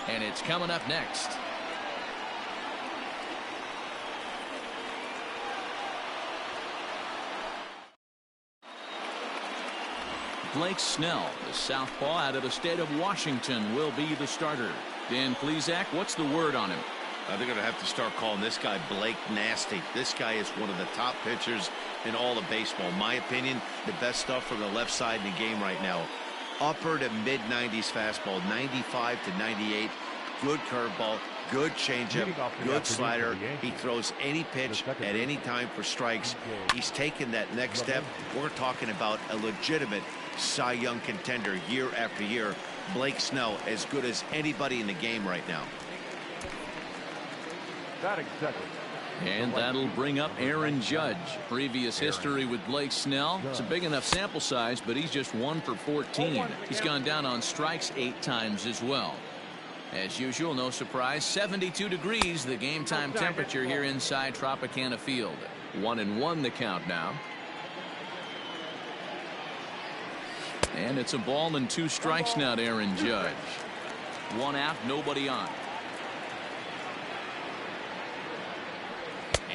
And it's coming up next. Blake Snell, the southpaw out of the state of Washington, will be the starter. Dan Plesac, what's the word on him? They're going to have to start calling this guy Blake Nasty. This guy is one of the top pitchers in all of baseball. In my opinion, the best stuff from the left side in the game right now. Upper to mid-90s fastball, 95 to 98. Good curveball, good changeup, good slider. He throws any pitch at any time for strikes. He's taken that next step. We're talking about a legitimate Cy Young contender year after year. Blake Snell, as good as anybody in the game right now. And that'll bring up Aaron Judge. Previous history with Blake Snell. It's a big enough sample size, but he's just 1 for 14. He's gone down on strikes 8 times as well. As usual, no surprise, 72 degrees, the game time temperature here inside Tropicana Field. 1-1 the count now. And it's a ball and 2 strikes now to Aaron Judge. 1 out, nobody on.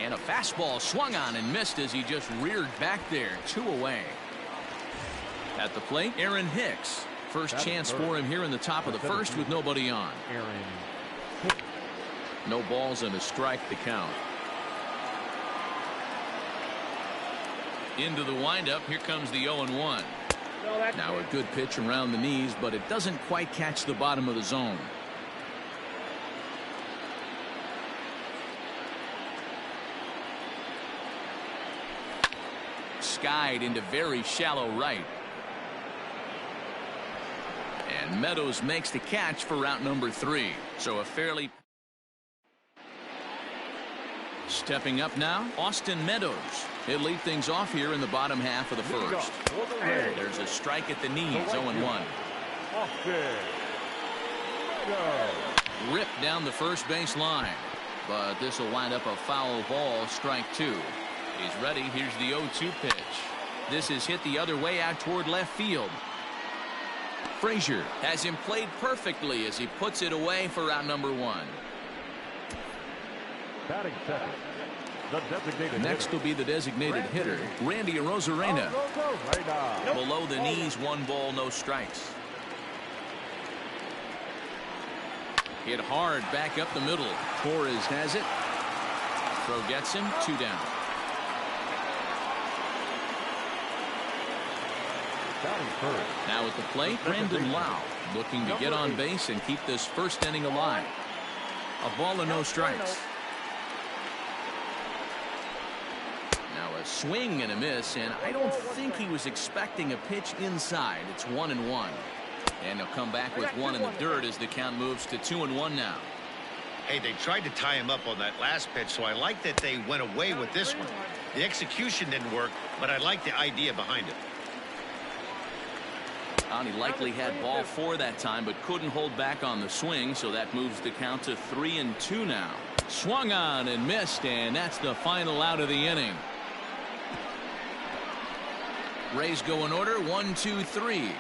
And a fastball swung on and missed as he just reared back there. 2 away. At the plate, Aaron Hicks. First chance for him here in the top of the first with nobody on. No balls and a strike to count. Into the windup. Here comes the 0-1. Now a good pitch around the knees, but it doesn't quite catch the bottom of the zone. Skied into very shallow right. And Meadows makes the catch for route number 3. So a fairly... Stepping up now, Austin Meadows. He'll lead things off here in the bottom half of the first. There's a strike at the knees, 0-1. Ripped down the first base line. But this will wind up a foul ball, strike 2. He's ready. Here's the 0-2 pitch. This is hit the other way out toward left field. Frazier has him played perfectly as he puts it away for route number 1. Batting second, the designated Next hitter. will be the designated hitter, Randy Arozarena. Below the knees, 1 ball, no strikes. Hit hard back up the middle. Torres has it. Throw gets him, 2 down. Now at the plate, Brandon Lau looking to get on base and keep this first inning alive. A ball and no strikes. Now a swing and a miss, and I don't think he was expecting a pitch inside. It's 1-1. And he'll come back with 1 in the dirt as the count moves to 2-1 now. Hey, they tried to tie him up on that last pitch, so I like that they went away with this one. The execution didn't work, but I like the idea behind it. He likely had ball 4 that time, but couldn't hold back on the swing, so that moves the count to 3-2 now. Swung on and missed, and that's the final out of the inning. Rays go in order, 1, 2, 3.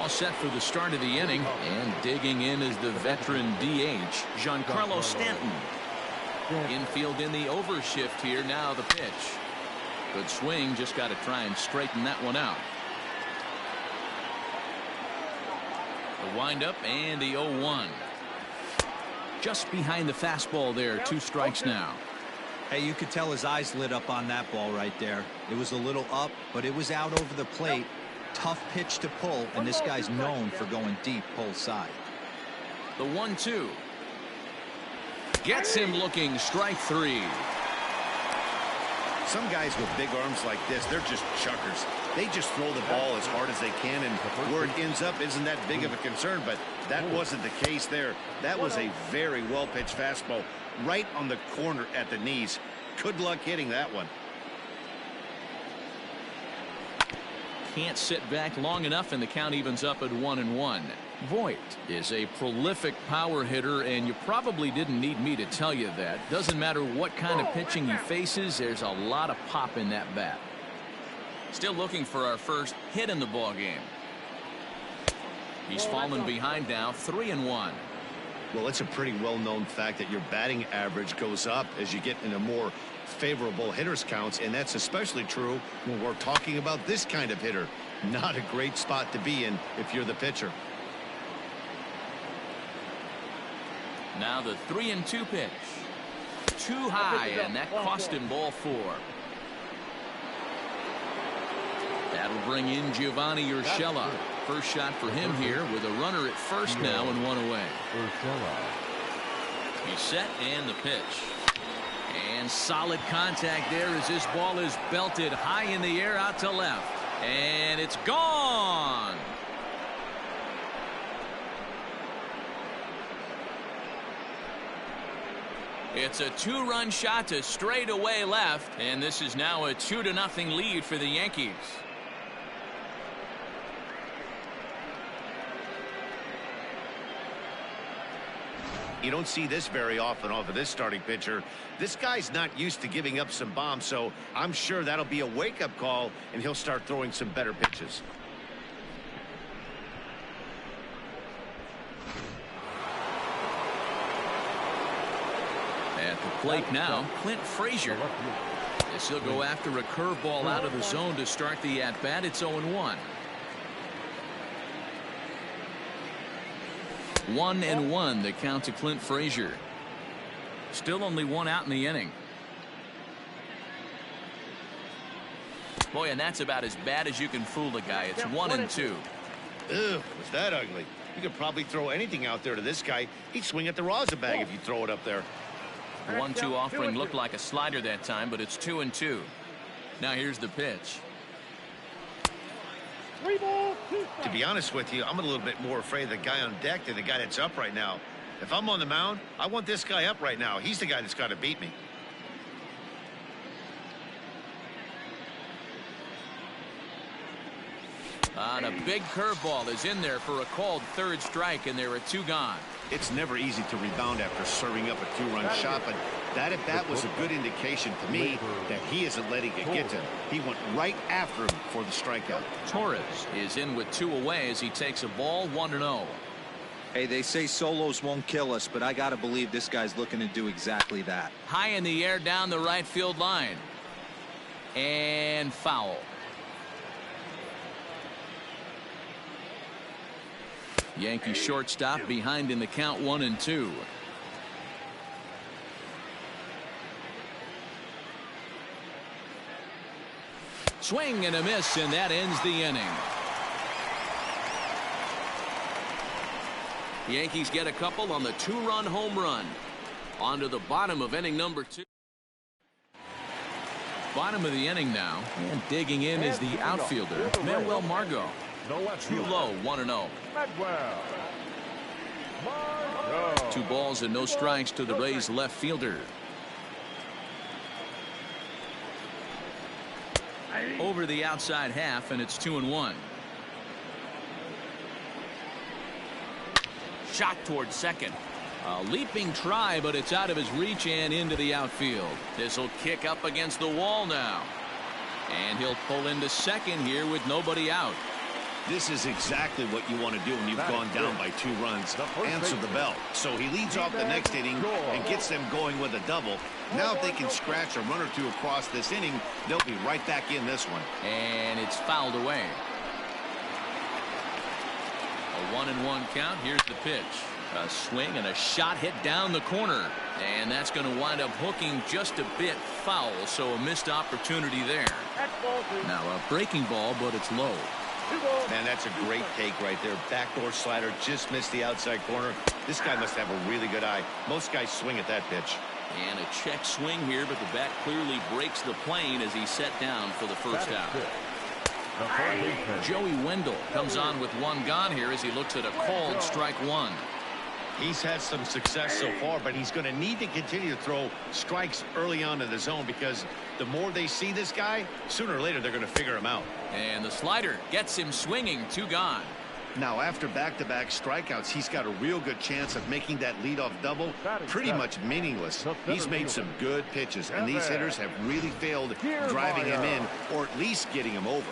All set for the start of the inning, and digging in is the veteran DH, Giancarlo Stanton. Infield in the overshift here, now the pitch. Good swing, just got to try and straighten that one out. The windup and the 0-1. Just behind the fastball there, 2 strikes now. Hey, you could tell his eyes lit up on that ball right there. It was a little up, but it was out over the plate. Tough pitch to pull, and this guy's known for going deep pull side. The 1-2. Gets him looking, strike 3. Some guys with big arms like this, they're just chuckers. They just throw the ball as hard as they can, and where it ends up isn't that big of a concern, but that wasn't the case there. That was a very well-pitched fastball right on the corner at the knees. Good luck hitting that one. Can't sit back long enough, and the count evens up at 1-1. Voit is a prolific power hitter, and you probably didn't need me to tell you that. Doesn't matter what kind of pitching he faces, there's a lot of pop in that bat. Still looking for our first hit in the ball game. He's fallen behind now, 3-1. Well, it's a pretty well-known fact that your batting average goes up as you get into more favorable hitters counts, and that's especially true when we're talking about this kind of hitter. Not a great spot to be in if you're the pitcher. Now the 3-2 pitch. Too high, and that cost him ball 4. That'll bring in Giovanni Urshela. First shot for him here with a runner at first now and 1 away. He's set and the pitch. And solid contact there as this ball is belted high in the air out to left. And it's gone. It's a 2-run shot to straightaway left, and this is now a 2-0 lead for the Yankees. You don't see this very often off of this starting pitcher. This guy's not used to giving up some bombs, so I'm sure that'll be a wake-up call, and he'll start throwing some better pitches. At the plate now, Clint Frazier. As he'll go after a curveball out of the zone to start the at-bat. It's 0-1. 1-1 the count to Clint Frazier. Still only 1 out in the inning. Boy, and that's about as bad as you can fool a guy. It's 1-2. Ugh, was that ugly? You could probably throw anything out there to this guy. He'd swing at the rosin bag if you throw it up there. The 1-2 offering looked like a slider that time, but it's 2-2. Now here's the pitch. To be honest with you, I'm a little bit more afraid of the guy on deck than the guy that's up right now. If I'm on the mound, I want this guy up right now. He's the guy that's got to beat me. And a big curveball is in there for a called 3rd strike, and there are 2 gone. It's never easy to rebound after serving up a 2-run shot, but that at bat was a good indication to me that he isn't letting it get to him. He went right after him for the strikeout. Torres is in with 2 away as he takes a ball, 1-0. Hey, they say solos won't kill us, but I got to believe this guy's looking to do exactly that. High in the air down the right field line. And foul. Yankee shortstop behind in the count, 1-2. Swing and a miss, and that ends the inning. The Yankees get a couple on the 2-run home run. On to the bottom of inning number 2. Bottom of the inning now, and digging in is the outfielder, Manuel Margot. Too low, 1-0. 2 balls and no strikes to the Rays left fielder. Over the outside half, and it's 2-1. Shot towards second. A leaping try, but it's out of his reach and into the outfield. This will kick up against the wall now. And he'll pull into second here with nobody out. This is exactly what you want to do when you've gone down by 2 runs. Answer the bell. So he leads off the next inning and gets them going with a double. Now if they can scratch a run or 2 across this inning, they'll be right back in this one. And it's fouled away. A 1-1 count. Here's the pitch. A swing and a shot hit down the corner. And that's going to wind up hooking just a bit foul, so a missed opportunity there. Now a breaking ball, but it's low. Man, that's a great take right there. Backdoor slider just missed the outside corner. This guy must have a really good eye. Most guys swing at that pitch. And a check swing here, but the bat clearly breaks the plane as he's set down for the first out. Joey Wendell comes on with 1 gone here as he looks at a called strike 1. He's had some success so far, but he's going to need to continue to throw strikes early on in the zone because the more they see this guy, sooner or later they're going to figure him out. And the slider gets him swinging, 2 gone. Now, after back-to-back strikeouts, he's got a real good chance of making that leadoff double pretty much meaningless. He's made some good pitches, and these hitters have really failed driving him in or at least getting him over.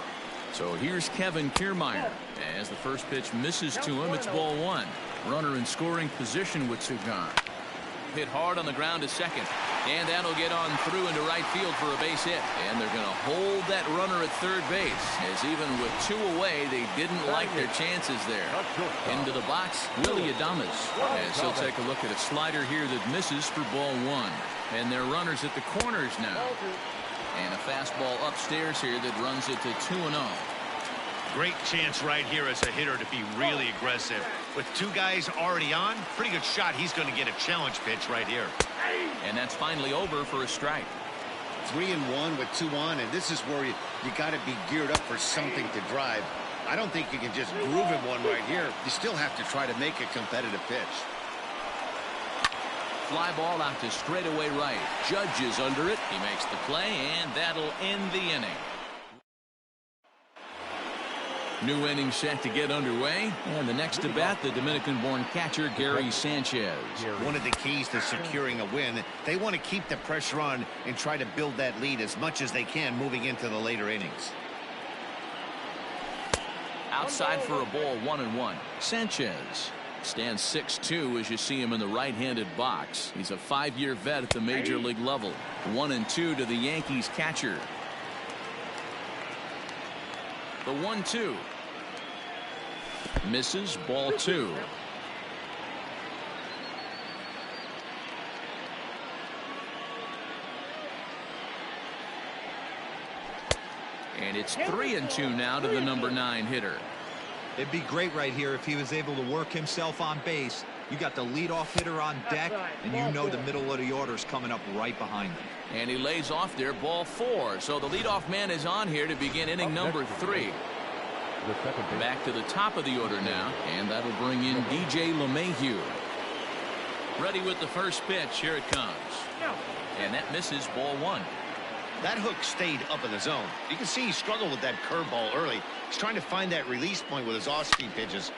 So here's Kevin Kiermaier. As the first pitch misses to him, it's ball one. Runner in scoring position with two gone. Hit hard on the ground to second. And that'll get on through into right field for a base hit. And they're going to hold that runner at third base, as even with two away, they didn't like their chances there. Into the box, Willie Adames, as he'll take a look at a slider here that misses for ball one. And their runners at the corners now. And a fastball upstairs here that runs it to 2-0. Great chance right here as a hitter to be really aggressive. With two guys already on, pretty good shot. He's going to get a challenge pitch right here. And that's finally over for a strike. 3-1 with two on, and this is where you got to be geared up for something to drive. I don't think you can just groove him one right here. You still have to try to make a competitive pitch. Fly ball out to straightaway right. Judge is under it. He makes the play, and that'll end the inning. New inning set to get underway, and the next to bat, the Dominican-born catcher Gary Sanchez. One of the keys to securing a win, they want to keep the pressure on and try to build that lead as much as they can moving into the later innings. Outside for a ball, 1-1. Sanchez stands 6'2" as you see him in the right-handed box. He's a 5-year vet at the major league level. 1-2 to the Yankees catcher. The 1-2. Misses, ball two. And it's 3-2 now to the number 9 hitter. It'd be great right here if he was able to work himself on base. You got the leadoff hitter on deck, and you know the middle of the order is coming up right behind him. And he lays off there, ball 4. So the leadoff man is on here to begin inning number 3. Back to the top of the order now, and that'll bring in DJ LeMahieu. Ready with the first pitch. Here it comes. And that misses, ball 1. That hook stayed up in the zone. You can see he struggled with that curveball early. He's trying to find that release point with his off-speed pitches.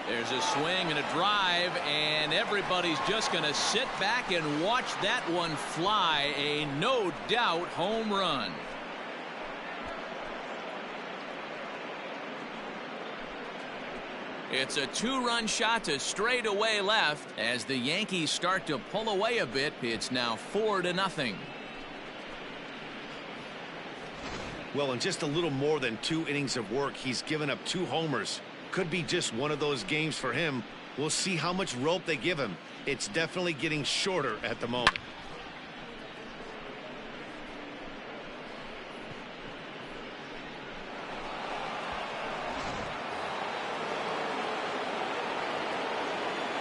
There's a swing and a drive, and everybody's just going to sit back and watch that one fly. A no-doubt home run. It's a 2-run shot to straightaway left. As the Yankees start to pull away a bit, it's now 4-0. Well, in just a little more than 2 innings of work, he's given up 2 homers. Could be just one of those games for him. We'll see how much rope they give him. It's definitely getting shorter at the moment.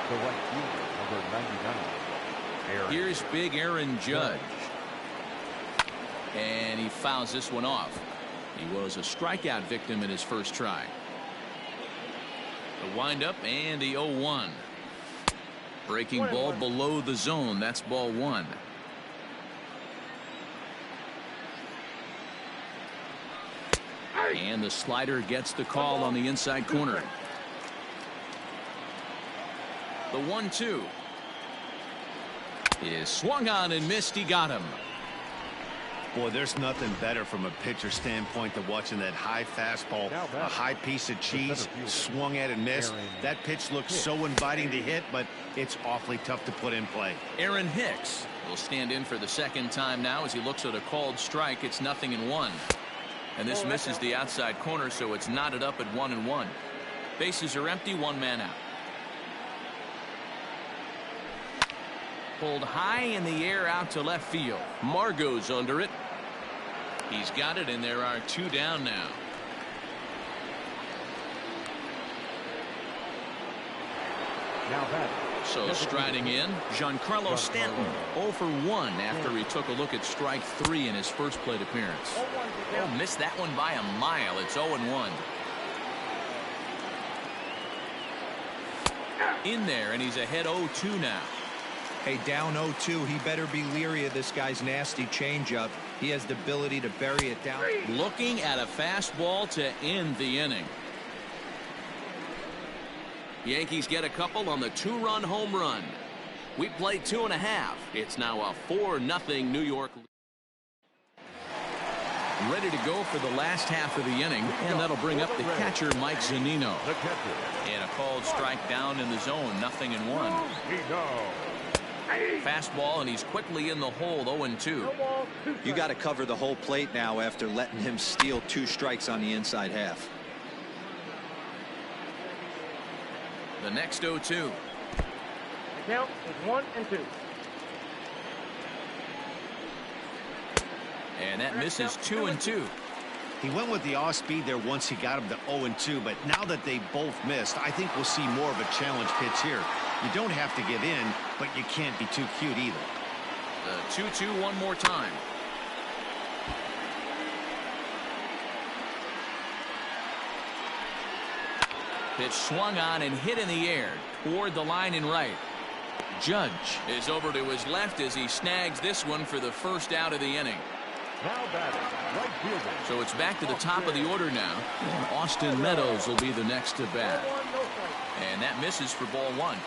The right fielder, number 99. Here's big Aaron Judge. And he fouls this one off. He was a strikeout victim in his first try. The windup and the 0-1. Breaking ball below the zone. That's ball 1. And the slider gets the call on the inside corner. The 1-2 is swung on and missed. He got him. Boy, there's nothing better from a pitcher standpoint than watching that high fastball, a high piece of cheese, swung at and missed. That pitch looks so inviting to hit, but it's awfully tough to put in play. Aaron Hicks will stand in for the second time now as he looks at a called strike. It's 0-1. And this misses the outside corner, so it's knotted up at 1-1. Bases are empty, 1 man out. Pulled high in the air out to left field. Margot's under it. He's got it, and there are 2 down now. So striding in, Giancarlo Stanton, 0 for 1 after he took a look at strike 3 in his first plate appearance. Oh, missed that one by a mile. It's 0-1. In there, and he's ahead 0-2 now. Hey, down 0-2, he better be leery of this guy's nasty changeup. He has the ability to bury it down. Looking at a fastball to end the inning. Yankees get a couple on the 2-run home run. We played 2.5. It's now a 4-0 New York lead. ready to go for the last half of the inning, and that'll bring up the catcher, Mike Zunino. And a called strike down in the zone, 0-1. Fastball, and he's quickly in the hole, 0-2. You got to cover the whole plate now after letting him steal 2 strikes on the inside half. The next 0-2. The count is 1-2. And that misses 2-2. He went with the off speed there once he got him to 0-2, but now that they both missed, I think we'll see more of a challenge pitch here. You don't have to give in, but you can't be too cute either. The 2-2 one more time. Pitch swung on and hit in the air toward the line and right. Judge is over to his left as he snags this one for the first out of the inning. Now batting, right fielder. So it's back to the top of the order now. And Austin Meadows will be the next to bat. And that misses for ball 1.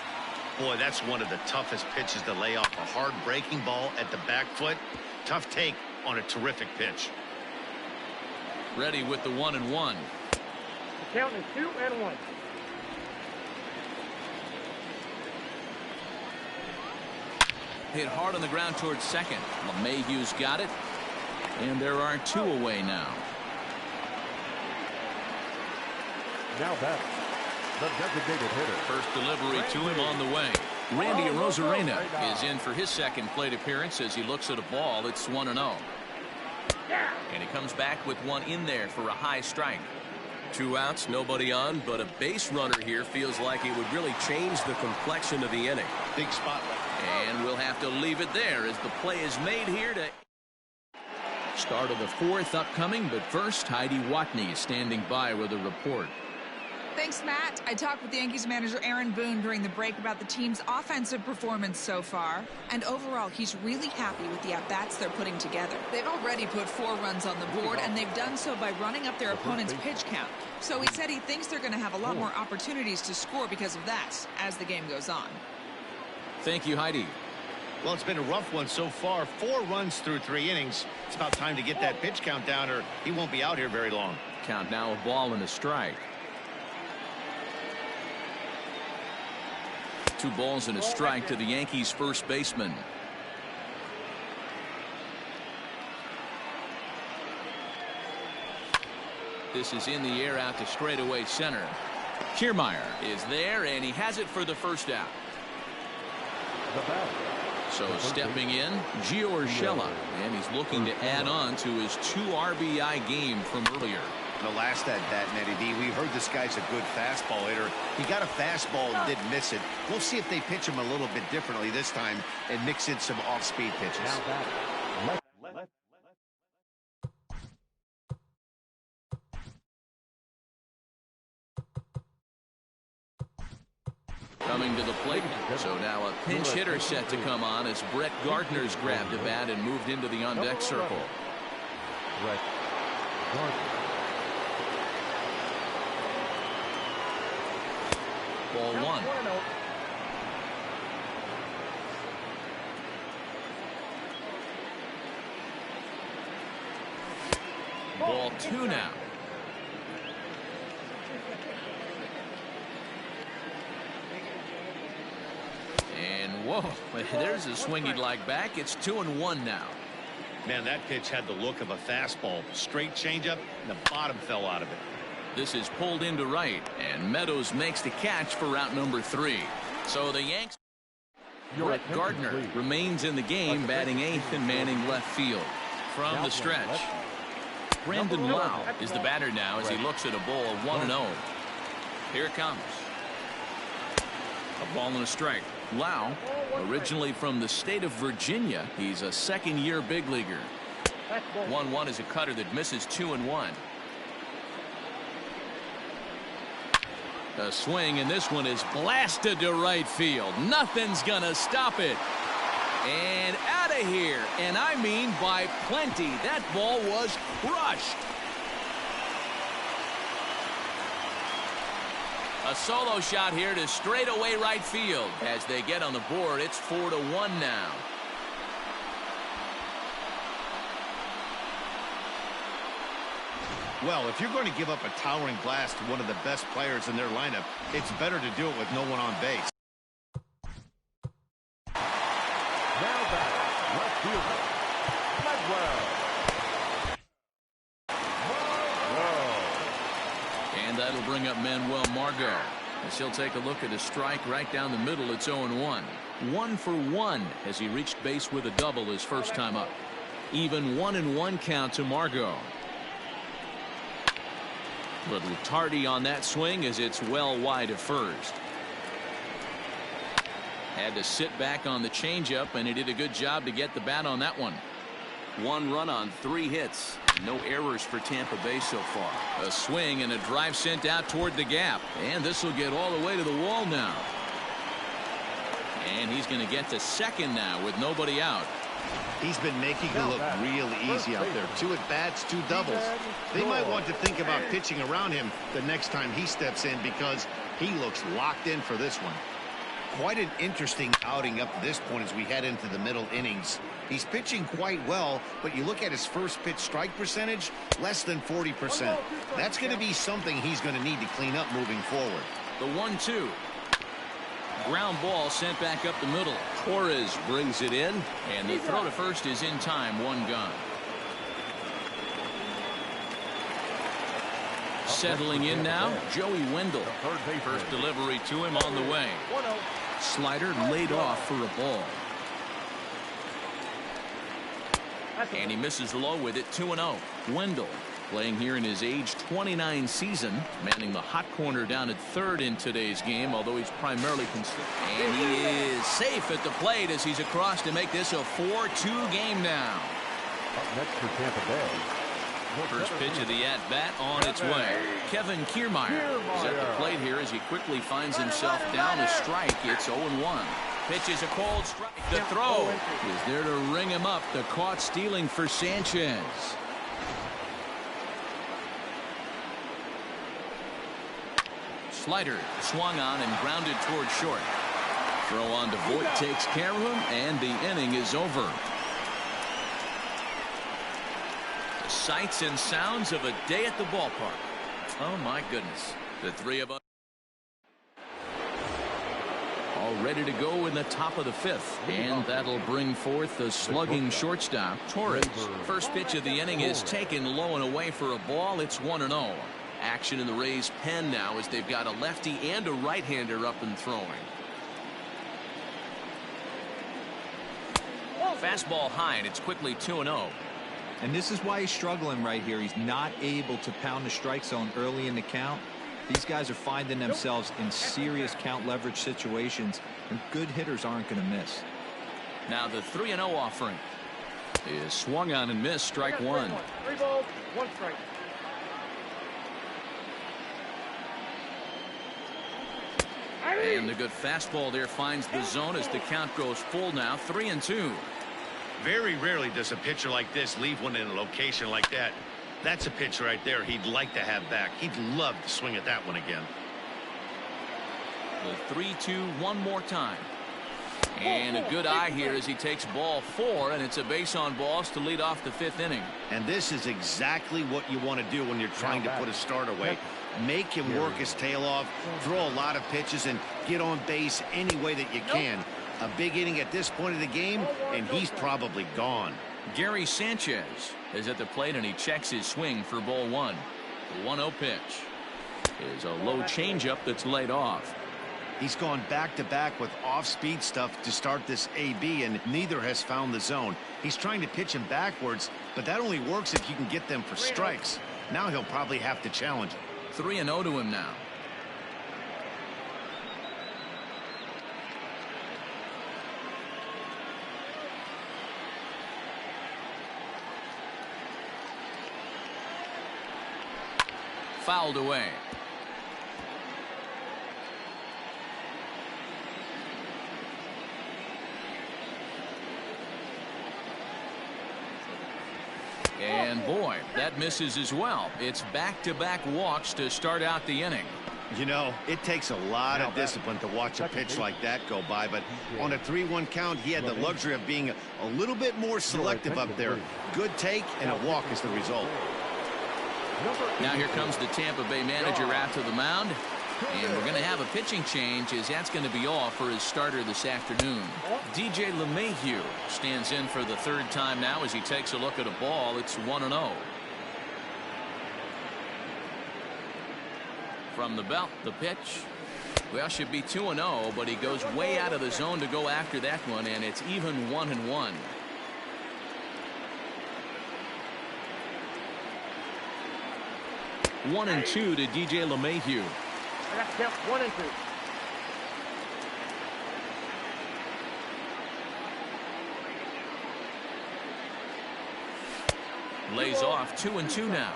Boy, that's one of the toughest pitches to lay off. A hard breaking ball at the back foot. Tough take on a terrific pitch. Ready with the 1-1. The count is 2-1. Hit hard on the ground towards second. LeMahieu's got it. And there are 2 away now. Now batting, the designated hitter. First delivery to him on the way. Randy Arozarena is in for his second plate appearance as he looks at a ball. It's 1-0. And he comes back with one in there for a high strike. 2 outs, nobody on, but a base runner here feels like it would really change the complexion of the inning. Big spotlight. And we'll have to leave it there as the play is made here to start of the 4th upcoming. But first, Heidi Watney is standing by with a report. Thanks, Matt. I talked with the Yankees manager Aaron Boone during the break about the team's offensive performance so far. And overall, he's really happy with the at-bats they're putting together. They've already put 4 runs on the board, and they've done so by running up their opponent's pitch count. So he said he thinks they're going to have a lot more opportunities to score because of that as the game goes on. Thank you, Heidi. Well, it's been a rough one so far. 4 runs through 3 innings. It's about time to get that pitch count down, or he won't be out here very long. Count now a ball and a strike. 2 balls and a strike to the Yankees first baseman. This is in the air out to straightaway center. Kiermaier is there, and he has it for the first out. So stepping in, Gio Urshela, and he's looking to add on to his 2 RBI game from earlier. The last at bat, Nettie D, we heard this guy's a good fastball hitter. He got a fastball and didn't miss it. We'll see if they pitch him a little bit differently this time and mix in some off-speed pitches. Now batting, left. Coming to the plate. So now a pinch hitter set to come on as Brett Gardner's grabbed a bat and moved into the on-deck circle. Brett Gardner. Ball 1. Ball 2 now. And whoa, there's a swing he'd like back. It's 2-1 now. Man, that pitch had the look of a fastball. Straight changeup, and the bottom fell out of it. This is pulled into right, and Meadows makes the catch for route number 3. So the Yanks. Brett Gardner remains in the game, batting 8th and manning left field. From the stretch, Brandon Lau is the batter now as he looks at a ball 1-0. Here it comes. A ball and a strike. Lau, originally from the state of Virginia, he's a second-year big leaguer. 1-1 is a cutter that misses 2-1. A swing, and this one is blasted to right field. Nothing's gonna stop it. And out of here, and I mean by plenty. That ball was crushed. A solo shot here to straightaway right field. As they get on the board, it's 4-1 now. Well, if you're going to give up a towering blast to one of the best players in their lineup, it's better to do it with no one on base. Now batting, left fielder, And that'll bring up Manuel Margot. As he'll take a look at a strike right down the middle. It's 0-1. 1 for 1 as he reached base with a double his first time up. Even 1-1 count to Margot. Little tardy on that swing as it's well wide of first. Had to sit back on the changeup, and he did a good job to get the bat on that one. 1 run on 3 hits. No errors for Tampa Bay so far. A swing and a drive sent out toward the gap. And this will get all the way to the wall now. And he's going to get to second now with nobody out. He's been making it look real easy out there. 2 at-bats, 2 doubles. They might want to think about pitching around him the next time he steps in because he looks locked in for this one. Quite an interesting outing up to this point as we head into the middle innings. He's pitching quite well, but you look at his first pitch strike percentage, less than 40%. That's going to be something he's going to need to clean up moving forward. The 1-2. Ground ball sent back up the middle. Torres brings it in. And the throw to first is in time. 1 gone. Settling in now, Joey Wendell. First delivery to him on the way. Slider laid off for a ball. And he misses low with it. 2-0. Wendell playing here in his age 29 season, manning the hot corner down at third in today's game, although he's primarily considered. And he is safe at the plate as he's across to make this a 4-2 game now. Up next for Tampa Bay. First pitch of the at-bat on its way. Kevin Kiermaier is at the plate here as he quickly finds himself down a strike. It's 0-1. Pitches a cold strike. The throw is there to ring him up. The caught stealing for Sanchez. Slider swung on and grounded toward short. Throw on to Voit takes care of him, and the inning is over. The sights and sounds of a day at the ballpark. Oh my goodness. The three of us all ready to go in the top of the 5th, and that'll bring forth the slugging shortstop Torres. First pitch of the inning is taken low and away for a ball. It's 1-0. Action in the Rays pen now as they've got a lefty and a right-hander up and throwing. Fastball high, and it's quickly 2-0. And this is why he's struggling right here. He's not able to pound the strike zone early in the count. These guys are finding themselves in serious count leverage situations, and good hitters aren't going to miss. Now the 3-0 offering is swung on and missed. Strike 1. 3 balls, 1 strike. And the good fastball there finds the zone as the count goes full now. 3-2. Very rarely does a pitcher like this leave one in a location like that. That's a pitch right there he'd like to have back. He'd love to swing at that one again. The 3-2 one more time. And a good eye here as he takes ball 4, and it's a base on balls to lead off the 5th inning. And this is exactly what you want to do when you're trying to put a start away. Make him work his tail off, throw a lot of pitches, and get on base any way that you can. A big inning at this point of the game, and he's probably gone. Gary Sanchez is at the plate, and he checks his swing for ball 1. The 1-0 pitch is a low changeup that's laid off. He's gone back-to-back with off-speed stuff to start this AB, and neither has found the zone. He's trying to pitch him backwards, but that only works if you can get them for strikes. Now he'll probably have to challenge him. 3-0 to him now. Fouled away. And boy, that misses as well. It's back-to-back walks to start out the inning. You know, it takes a lot of discipline to watch a pitch like that go by, but on a 3-1 count, he had the luxury of being a little bit more selective up there. Good take, and a walk is the result. Now here comes the Tampa Bay manager out to the mound. And we're going to have a pitching change as that's going to be off for his starter this afternoon. DJ LeMahieu stands in for the third time now as he takes a look at a ball. It's 1-0. From the belt, the pitch. Well, should be 2-0, but he goes way out of the zone to go after that one, and it's even 1-1. One and two to DJ LeMahieu. I got to count 1 and 2. Lays off 2-2 now.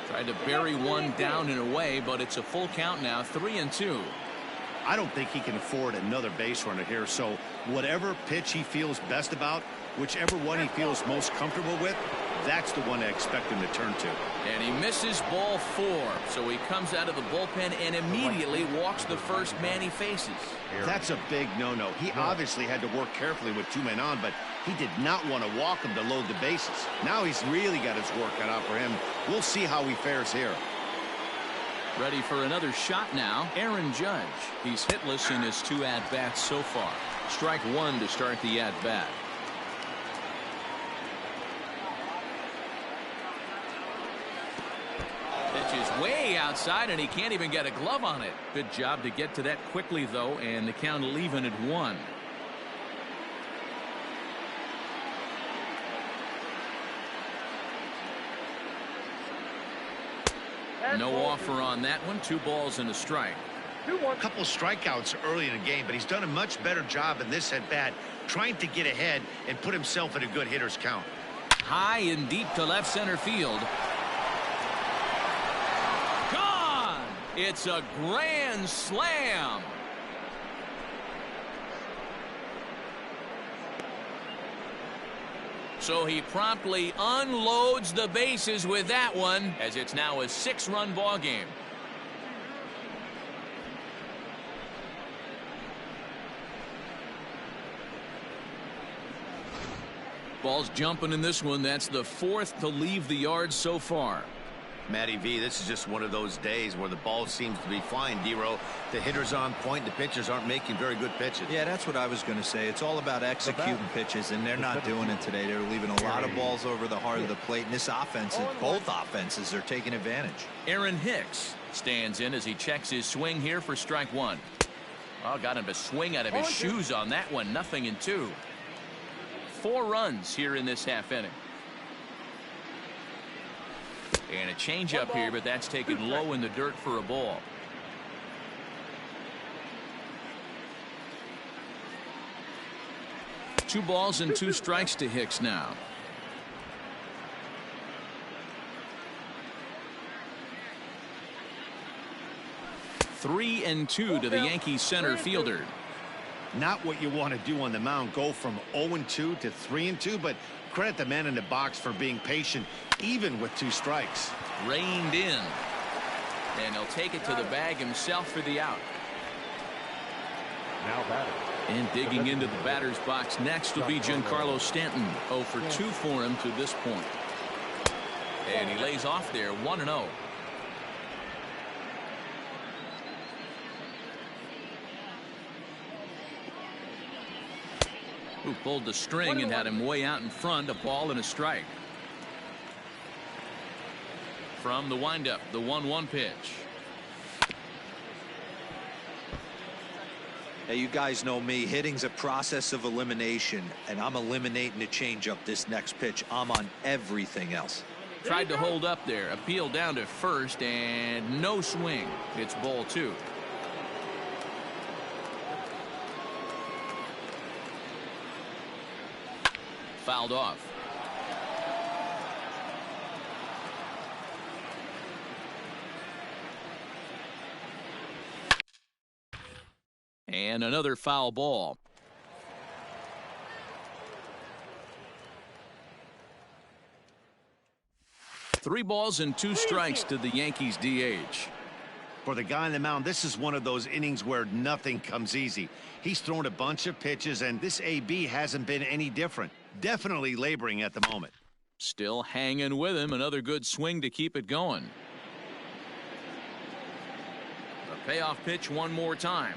Tried to bury one down and away, but it's a full count now, 3-2. I don't think he can afford another base runner here, so whatever pitch he feels best about, whichever one he feels most comfortable with, that's the one I expect him to turn to. And he misses ball 4, so he comes out of the bullpen and immediately walks the first man he faces. That's a big no-no. He obviously had to work carefully with 2 men on, but he did not want to walk him to load the bases. Now he's really got his work cut out for him. We'll see how he fares here. Ready for another shot now, Aaron Judge. He's hitless in his 2 at-bats so far. Strike 1 to start the at-bat. Pitch is way outside, and he can't even get a glove on it. Good job to get to that quickly, though, and the count will even at 1. No offer on that one. 2 balls and a strike. A couple strikeouts early in the game, but he's done a much better job in this at-bat trying to get ahead and put himself in a good hitter's count. High and deep to left center field. Gone! It's a grand slam. So he promptly unloads the bases with that one, as it's now a 6-run ball game. Ball's jumping in this one. That's the 4th to leave the yard so far. Matty V, this is just one of those days where the ball seems to be flying, D-Row. The hitter's on point. The pitchers aren't making very good pitches. Yeah, that's what I was going to say. It's all about executing pitches, and they're not doing it today. They're leaving a lot of balls over the heart of the plate, and this offense, both offenses are taking advantage. Aaron Hicks stands in as he checks his swing here for strike 1. Oh, got him to swing out of his shoes on that one. 0-2. 4 runs here in this half inning. And a changeup here, but that's taken low in the dirt for a ball. Two balls and 2 strikes to Hicks now. Three and 2 to the Yankees center fielder. Not what you want to do on the mound, go from 0-2 to 3-2, but credit the man in the box for being patient even with 2 strikes. Reined in, and he'll take it to the bag himself for the out. Now batting. And digging into the batter's box next will be Giancarlo Stanton. 0 for 2 for him to this point. And he lays off there, 1-0. Who pulled the string and had him way out in front. A ball and a strike. From the windup, the 1-1 pitch. Hey, you guys know me. Hitting's a process of elimination, and I'm eliminating the changeup this next pitch. I'm on everything else. Tried to hold up there. Appeal down to first, and no swing. It's ball 2. Fouled off. And another foul ball. Three balls and 2 strikes to the Yankees DH. For the guy on the mound, this is one of those innings where nothing comes easy. He's thrown a bunch of pitches, and this AB hasn't been any different. Definitely laboring at the moment. Still hanging with him. Another good swing to keep it going. The payoff pitch one more time.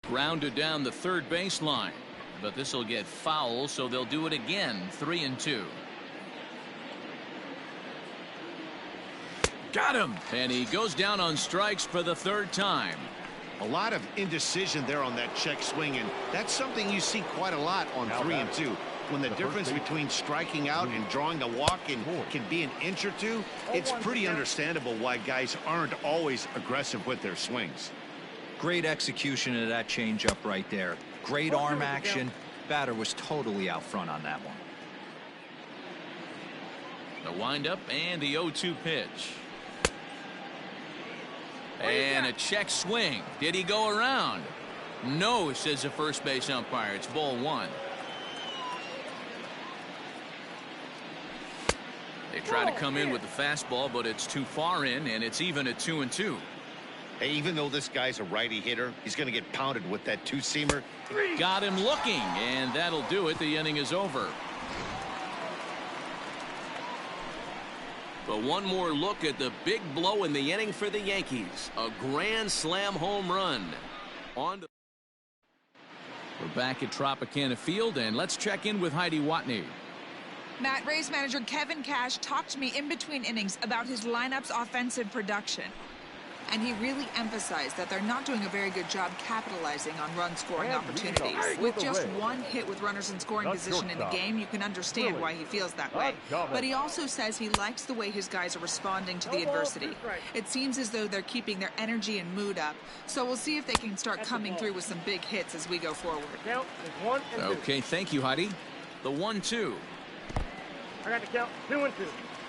Grounded down the third baseline, but this will get foul, so they'll do it again. 3-2. Got him, and he goes down on strikes for the third time. A lot of indecision there on that check swing, and that's something you see quite a lot on 3-2. When the difference between striking out and drawing a walk can be an inch or two, it's pretty understandable why guys aren't always aggressive with their swings. Great execution of that changeup right there. Great arm action. Batter was totally out front on that one. The windup and the 0-2 pitch. And a check swing. Did he go around? No, says the first base umpire. It's ball one. They try to come in with the fastball, but it's too far in, and it's even at 2-2. Hey, even though this guy's a righty hitter, he's going to get pounded with that two-seamer. Got him looking, and that'll do it. The inning is over. But one more look at the big blow in the inning for the Yankees. A grand slam home run. We're back at Tropicana Field, and let's check in with Heidi Watney. Matt, Rays manager Kevin Cash talked to me in between innings about his lineup's offensive production. And he really emphasized that they're not doing a very good job capitalizing on run-scoring opportunities. With just one hit with runners in scoring position in the game, you can understand why he feels that way. But he also says he likes the way his guys are responding to the adversity. It seems as though they're keeping their energy and mood up. So we'll see if they can start coming through with some big hits as we go forward. Okay, thank you, Heidi. The 1-2. I got to count 2-2.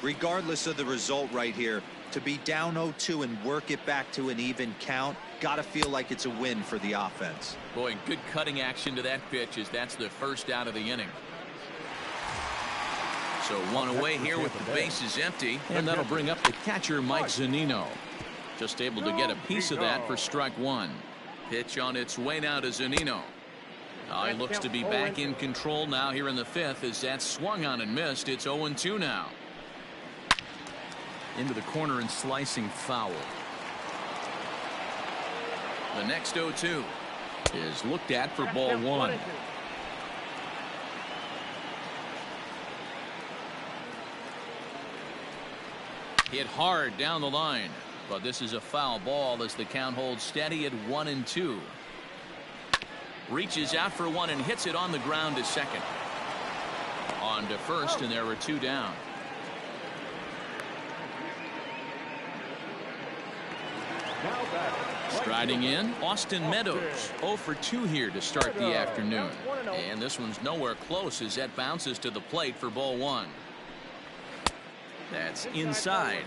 Regardless of the result right here, to be down 0-2 and work it back to an even count, gotta feel like it's a win for the offense. Boy, good cutting action to that pitch as that's the first out of the inning. So one away here with the bases empty, and that'll bring up the catcher Mike Zunino. Just able to get a piece of that for strike one. Pitch on its way now to Zunino. He looks to be back in control now here in the fifth as that swung on and missed. It's 0-2 now. Into the corner and slicing foul. The next 0-2 is looked at for ball one. Hit hard down the line, but this is a foul ball as the count holds steady at 1-2. Reaches out for one and hits it on the ground to second. On to first, and there are two down. Striding in, Austin Meadows. 0 for 2 here to start the afternoon. And this one's nowhere close as that bounces to the plate for ball one. That's inside.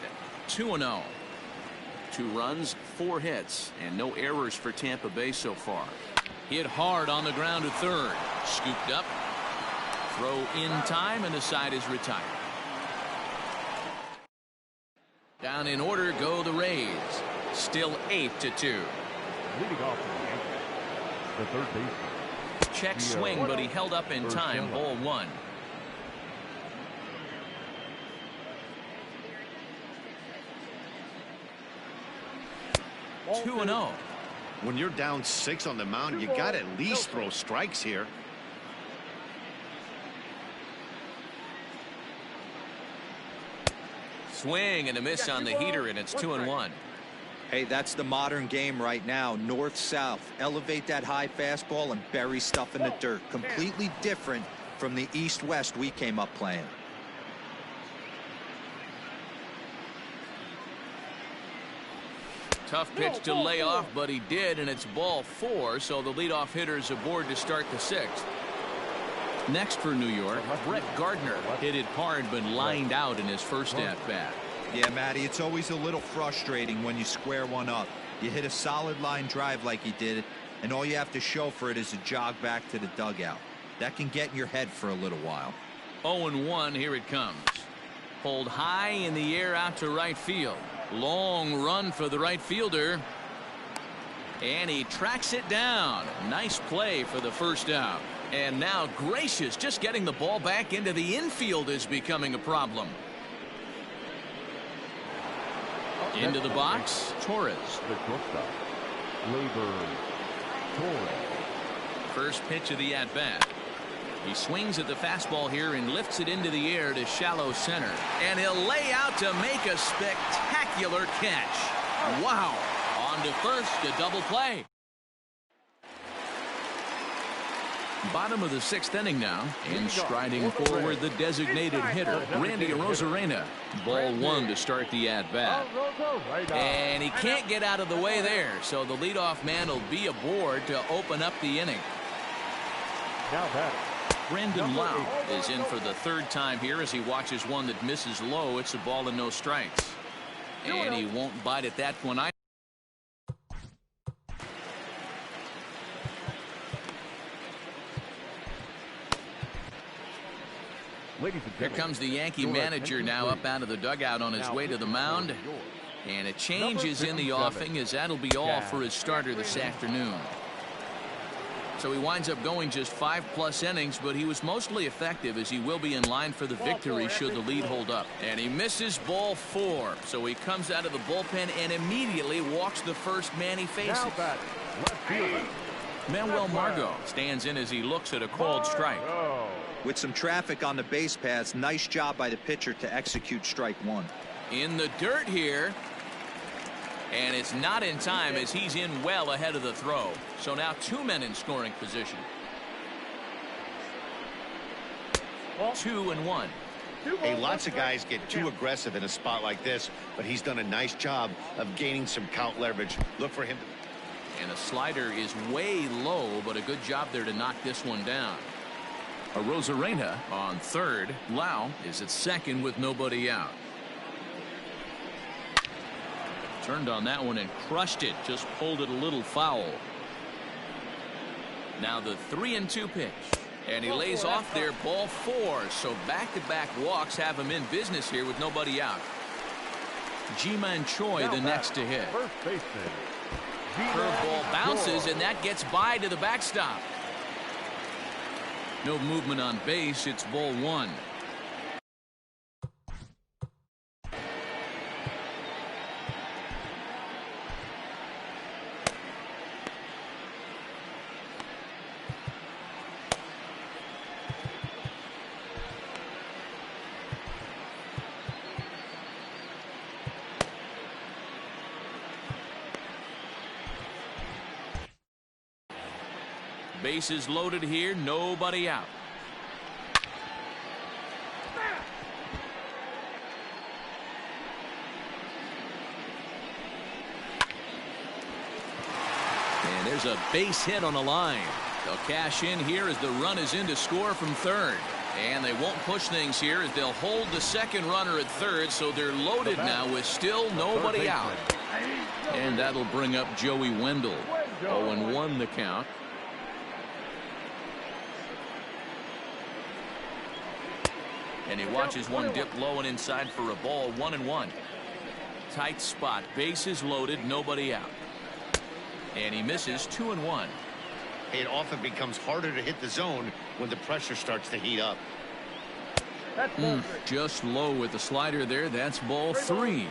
2-0. 2 runs, 4 hits, and no errors for Tampa Bay so far. Hit hard on the ground to third. Scooped up. Throw in time, and the side is retired. Down in order go the Rays. Still 8-2. Leading off the third baseman. Check swing, but he held up in time. Ball one. Oh, 2-0. When you're down 6 on the mound, you got to at least throw strikes here. Swing and a miss on the heater, and it's 2-1. Hey, that's the modern game right now. North-south. Elevate that high fastball and bury stuff in the dirt. Completely different from the east-west we came up playing. Tough pitch to lay off, but he did, and it's ball 4, so the leadoff hitter's aboard to start the 6th. Next for New York, Brett Gardner hit it hard but lined out in his first at-bat. Yeah, Matty, it's always a little frustrating when you square one up. You hit a solid line drive like he did, and all you have to show for it is a jog back to the dugout. That can get in your head for a little while. 0-1, here it comes. Pulled high in the air out to right field. Long run for the right fielder. And he tracks it down. Nice play for the first out. And now Gracious, just getting the ball back into the infield is becoming a problem. Into the box, Torres. The shortstop, Labor Torres. First pitch of the at-bat. He swings at the fastball here and lifts it into the air to shallow center. And he'll lay out to make a spectacular catch. Wow. On to first, a double play. Bottom of the sixth inning now, and striding forward the designated hitter, Randy Arozarena. Ball one to start the at-bat. And he can't get out of the way there, so the leadoff man will be aboard to open up the inning. Now batting, Brandon Lau is in for the third time here as he watches one that misses low. It's a ball and no strikes. And he won't bite at that one either. Here comes the Yankee manager now up out of the dugout on his way to the mound. And a change is in the offing as that'll be all for his starter this afternoon. So he winds up going just 5+ innings, but he was mostly effective as he will be in line for the victory should the lead hold up. And he misses ball 4. So he comes out of the bullpen and immediately walks the first man he faces. Manuel Margot stands in as he looks at a called strike. With some traffic on the base paths, nice job by the pitcher to execute strike one. In the dirt here. And it's not in time as he's in well ahead of the throw. So now 2 men in scoring position. 2-1. Hey, lots of guys get too aggressive in a spot like this, but he's done a nice job of gaining some count leverage. Look for him. And a slider is way low, but a good job there to knock this one down. Arozarena on third. Lau is at second with nobody out. Turned on that one and crushed it. Just pulled it a little foul. Now the 3-2 pitch. And he lays off there, ball 4. So back-to-back walks have him in business here with nobody out. Ji-Man Choi the next to hit. Curveball bounces, and that gets by to the backstop. No movement on base. It's ball 1. Bases loaded here, nobody out. And there's a base hit on the line. They'll cash in here as the run is in to score from third. And they won't push things here as they'll hold the second runner at third, so they're loaded now with still nobody out. And that'll bring up Joey Wendell. 0-1 the count. And he watches one dip low and inside for a ball. 1-1. Tight spot. Bases loaded. Nobody out. And he misses. 2-1. It often becomes harder to hit the zone when the pressure starts to heat up. Just low with the slider there. That's ball 3.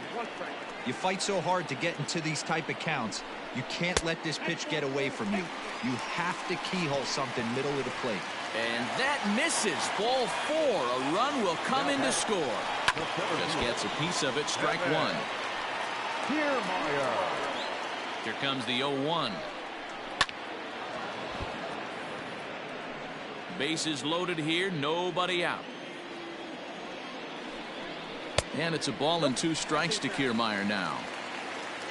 You fight so hard to get into these type of counts. You can't let this pitch get away from you. You have to keyhole something middle of the plate. And that misses. Ball 4. A run will come in to score. Just gets a piece of it. Strike 1. Here comes the 0-1. Bases loaded here. Nobody out. And it's a ball and 2 strikes to Kiermaier now.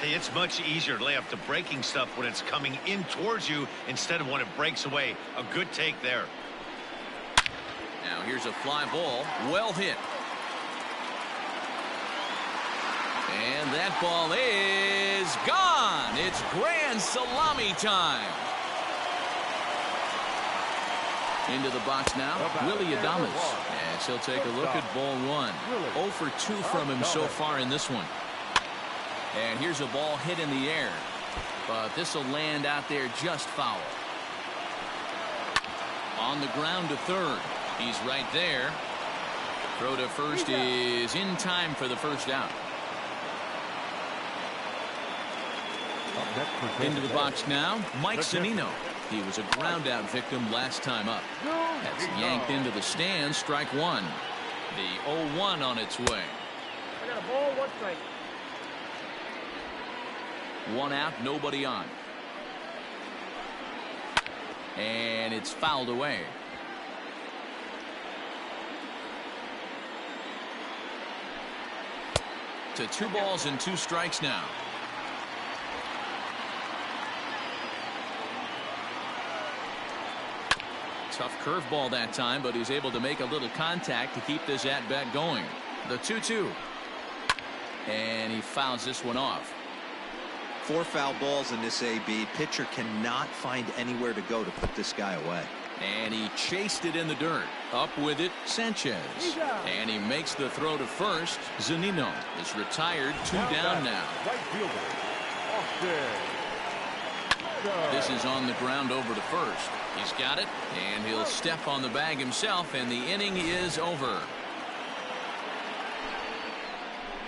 Hey, it's much easier to lay up the breaking stuff when it's coming in towards you instead of when it breaks away. A good take there. Now here's a fly ball. Well hit. And that ball is gone. It's grand salami time. Into the box now, Willie Adames. As he'll take a look at ball one. 0 for 2 from him so far in this one. And here's a ball hit in the air. But this will land out there just foul. On the ground to third. He's right there. Throw to first is in time for the first out. Into the box now, Mike Zunino. He was a ground out victim last time up. That's yanked into the stands, strike one. The 0-1 on its way. I got a ball, 1 strike. 1 out, nobody on. And it's fouled away. To 2 balls and 2 strikes now. Tough curveball that time, but he's able to make a little contact to keep this at-bat going. The 2-2. And he fouls this one off. 4 foul balls in this AB. Pitcher cannot find anywhere to go to put this guy away. And he chased it in the dirt. Up with it, Sanchez. And he makes the throw to first. Zunino is retired. 2 down now. This is on the ground over to first. He's got it, and he'll step on the bag himself, and the inning is over.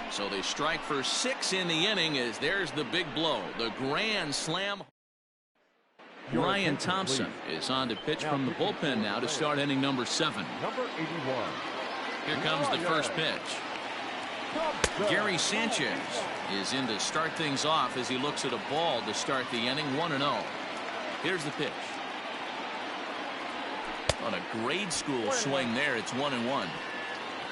So they strike for 6 in the inning as there's the big blow. The grand slam. Ryan Thompson is on to pitch from the bullpen now to start inning number 7. Number 81. Here comes the first pitch. Gary Sanchez is in to start things off as he looks at a ball to start the inning. 1-0. Here's the pitch. On a grade school swing there, it's 1-1.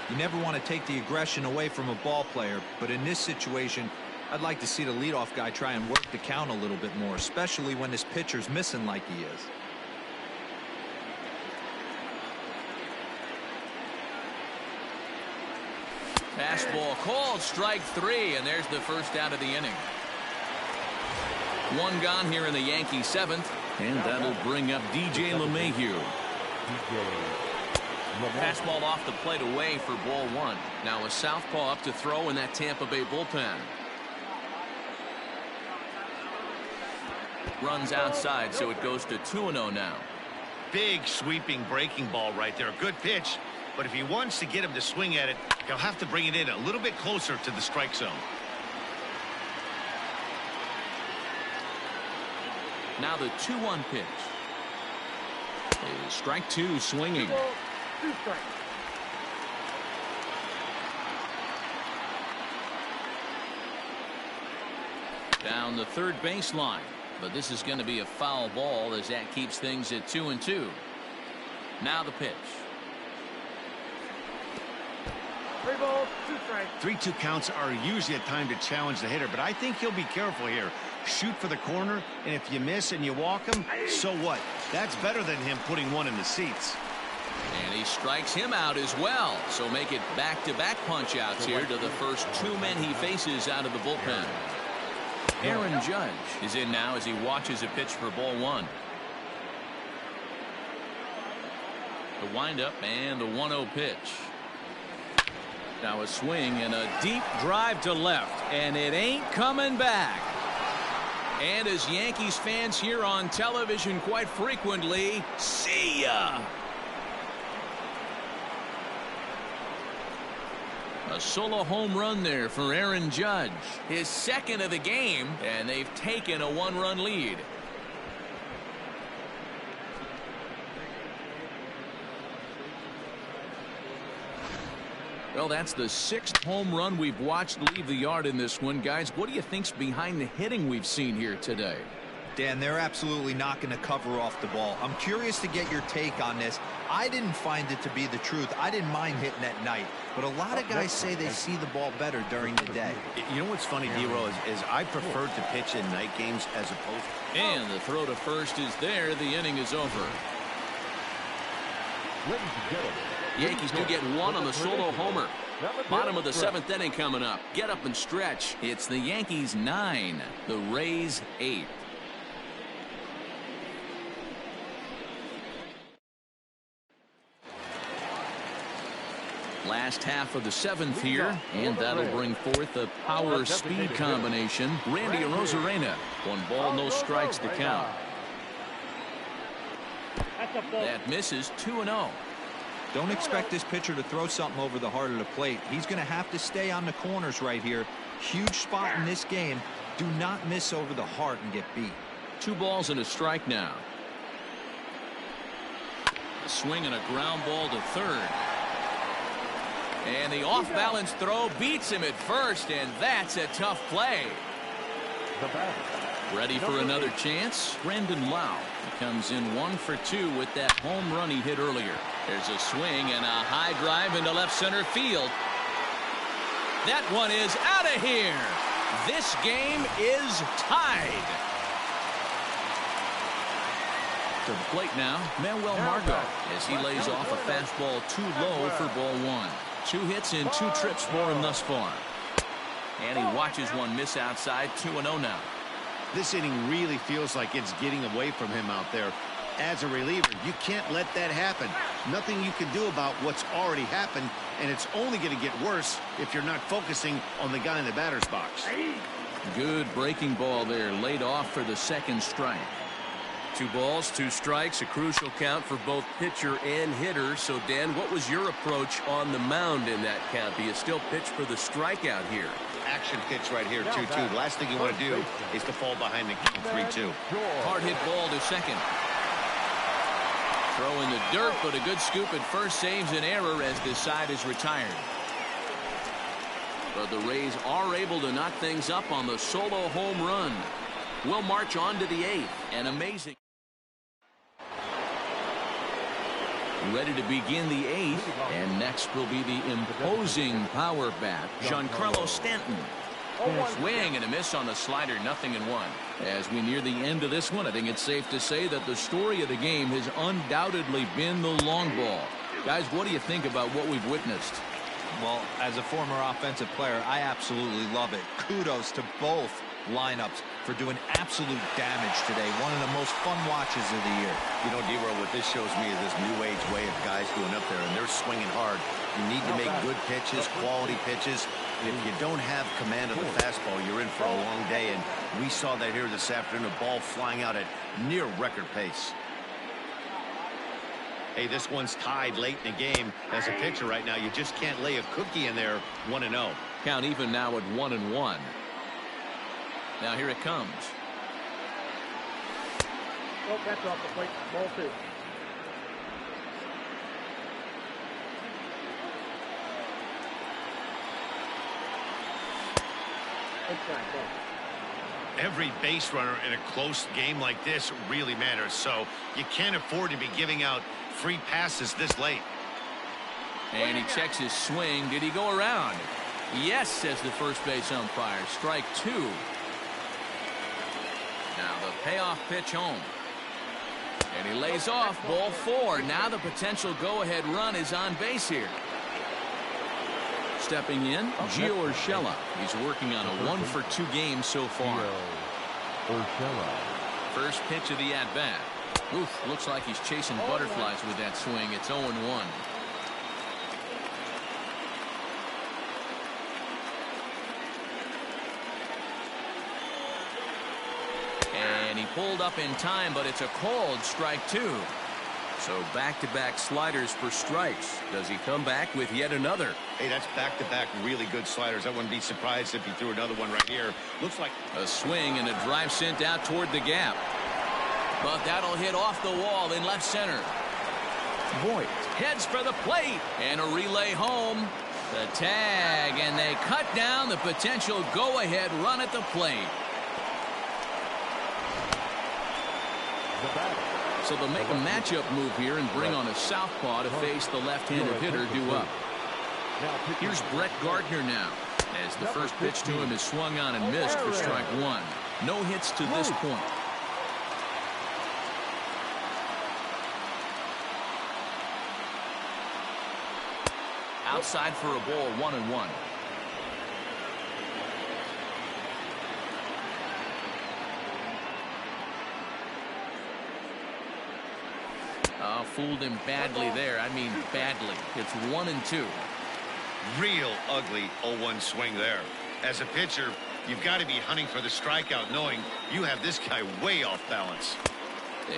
You never want to take the aggression away from a ball player, but in this situation, I'd like to see the leadoff guy try and work the count a little bit more, especially when this pitcher's missing like he is. Fastball called, strike 3, and there's the first out of the inning. 1 gone here in the Yankees 7th, and that'll bring up DJ LeMahieu. Fastball off the plate away for ball 1. Now a southpaw up to throw in that Tampa Bay bullpen. Runs outside, so it goes to 2-0 now. Big sweeping breaking ball right there. Good pitch. But if he wants to get him to swing at it, he'll have to bring it in a little bit closer to the strike zone. Now the 2-1 pitch. Strike 2 swinging. 2 strikes. Down the third baseline. But this is going to be a foul ball as that keeps things at 2-2. Now the pitch. 3 balls, 2 strikes. 3-2 counts are usually a time to challenge the hitter, but I think he'll be careful here. Shoot for the corner, and if you miss and you walk him, so what? That's better than him putting one in the seats. And he strikes him out as well. So make it back-to-back punch-outs here to the first 2 men he faces out of the bullpen. Aaron Judge is in now as he watches a pitch for ball 1. The windup and the 1-0 pitch. Now a swing and a deep drive to left, and it ain't coming back. And as Yankees fans hear on television quite frequently, see ya. A solo home run there for Aaron Judge, his 2nd of the game, and they've taken a 1-run lead. Well, that's the 6th home run we've watched leave the yard in this one. Guys, what do you think's behind the hitting we've seen here today? Dan, they're absolutely not going to cover off the ball. I'm curious to get your take on this. I didn't find it to be the truth. I didn't mind hitting at night, but a lot of guys say they see the ball better during the day. You know what's funny, D-Row, is I prefer to pitch in night games as opposed to... And the throw to first is there. The inning is over. Yankees do get 1 on the solo homer. Bottom of the 7th inning coming up. Get up and stretch. It's the Yankees 9, the Rays 8. Last half of the seventh here, and that'll bring forth a power-speed combination. Randy Arozarena. 1 ball, no strikes to count. That misses 2-0. Don't expect this pitcher to throw something over the heart of the plate. He's going to have to stay on the corners right here. Huge spot in this game. Do not miss over the heart and get beat. 2 balls and a strike now. A swing and a ground ball to third. And the off-balance throw beats him at first, and that's a tough play. Ready for another chance? Brandon Lau. He comes in 1 for 2 with that home run he hit earlier. There's a swing and a high drive into left center field. That one is out of here. This game is tied. To the plate now, Manuel Margot, as he lays off a fastball too low for ball 1. 2 hits in 2 trips for him thus far. And he watches one miss outside. 2-0 now. This inning really feels like it's getting away from him out there. As a reliever, you can't let that happen. Nothing you can do about what's already happened, and it's only going to get worse if you're not focusing on the guy in the batter's box. Good breaking ball there, laid off for the second strike. 2 balls, 2 strikes, a crucial count for both pitcher and hitter. So, Dan, what was your approach on the mound in that count? Do you still pitch for the strikeout here? Action pitch right here, 2-2. The last thing you want to do is to fall behind the count 3-2. Hard hit ball to second. Throw in the dirt, but a good scoop at first saves an error as this side is retired. But the Rays are able to knock things up on the solo home run. We'll march on to the 8th. An amazing. Ready to begin the 8th, and next will be the imposing power bat, Giancarlo Stanton. Swing and a miss on the slider, 0-1. As we near the end of this one, I think it's safe to say that the story of the game has undoubtedly been the long ball. Guys, what do you think about what we've witnessed? Well, as a former offensive player, I absolutely love it. Kudos to both lineups for doing absolute damage today. One of the most fun watches of the year. You know, D-Row, what this shows me is this new age way of guys going up there, and they're swinging hard. You need to make good pitches, quality pitches. And if you don't have command of the fastball, you're in for a long day, and we saw that here this afternoon, a ball flying out at near record pace. Hey, this one's tied late in the game. As a pitcher right now, you just can't lay a cookie in there. 1-0. Count even now at 1-1. Now here it comes. Oh, that's off the plate. Ball 2. Every base runner in a close game like this really matters, so you can't afford to be giving out free passes this late. And he checks his swing. Did he go around? Yes, says the first base umpire. Strike 2. Now the payoff pitch home. And he lays off. Ball 4. Now the potential go-ahead run is on base here. Stepping in, Gio Urshela. He's working on a 1 for 2 game so far. First pitch of the at-bat. Oof, looks like he's chasing butterflies with that swing. It's 0-1. And he pulled up in time, but it's a called strike 2. So back-to-back sliders for strikes. Does he come back with yet another? Hey, that's back-to-back really good sliders. I wouldn't be surprised if he threw another one right here. Looks like a swing and a drive sent out toward the gap. But that'll hit off the wall in left center. Voigt heads for the plate and a relay home. The tag, and they cut down the potential go-ahead run at the plate. So they'll make a matchup move here and bring on a southpaw to face the left-handed hitter due up. Here's Brett Gardner now, as the first pitch to him is swung on and missed for strike 1. No hits to this point. Outside for a ball, 1-1. Fooled him badly there. I mean badly. It's 1-2. Real ugly 0-1 swing there. As a pitcher, you've got to be hunting for the strikeout, knowing you have this guy way off balance.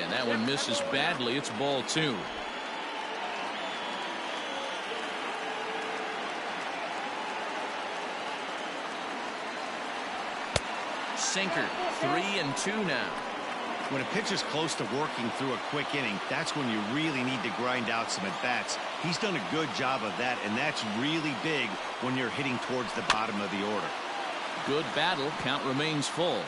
And that one misses badly. It's ball 2. Sinker. 3-2 now. When a pitcher's close to working through a quick inning, that's when you really need to grind out some at-bats. He's done a good job of that, and that's really big when you're hitting towards the bottom of the order. Good battle. Count remains full.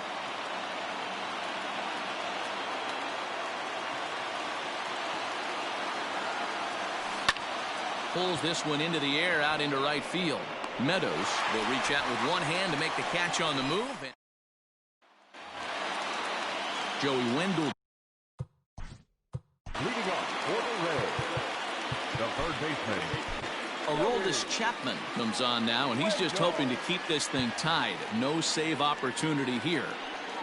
Pulls this one into the air out into right field. Meadows will reach out with one hand to make the catch on the move. Joey Wendell. Leading off for the Reds, the third baseman. Aroldis Chapman comes on now, and he's just hoping to keep this thing tied. No save opportunity here.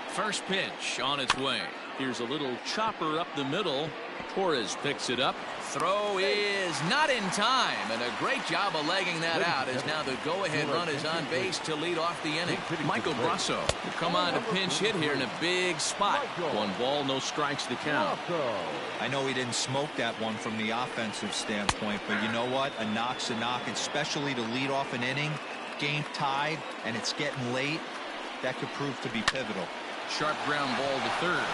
First pitch on its way. Here's a little chopper up the middle. Torres picks it up. Throw is not in time, and a great job of legging that out as now the go-ahead run is on base to lead off the inning. Michael Brasso will come on to pinch hit here in a big spot. 1 ball, no strikes to count. I know he didn't smoke that one from the offensive standpoint, but you know what? A knock's a knock, especially to lead off an inning. Game tied, and it's getting late. That could prove to be pivotal. Sharp ground ball to third.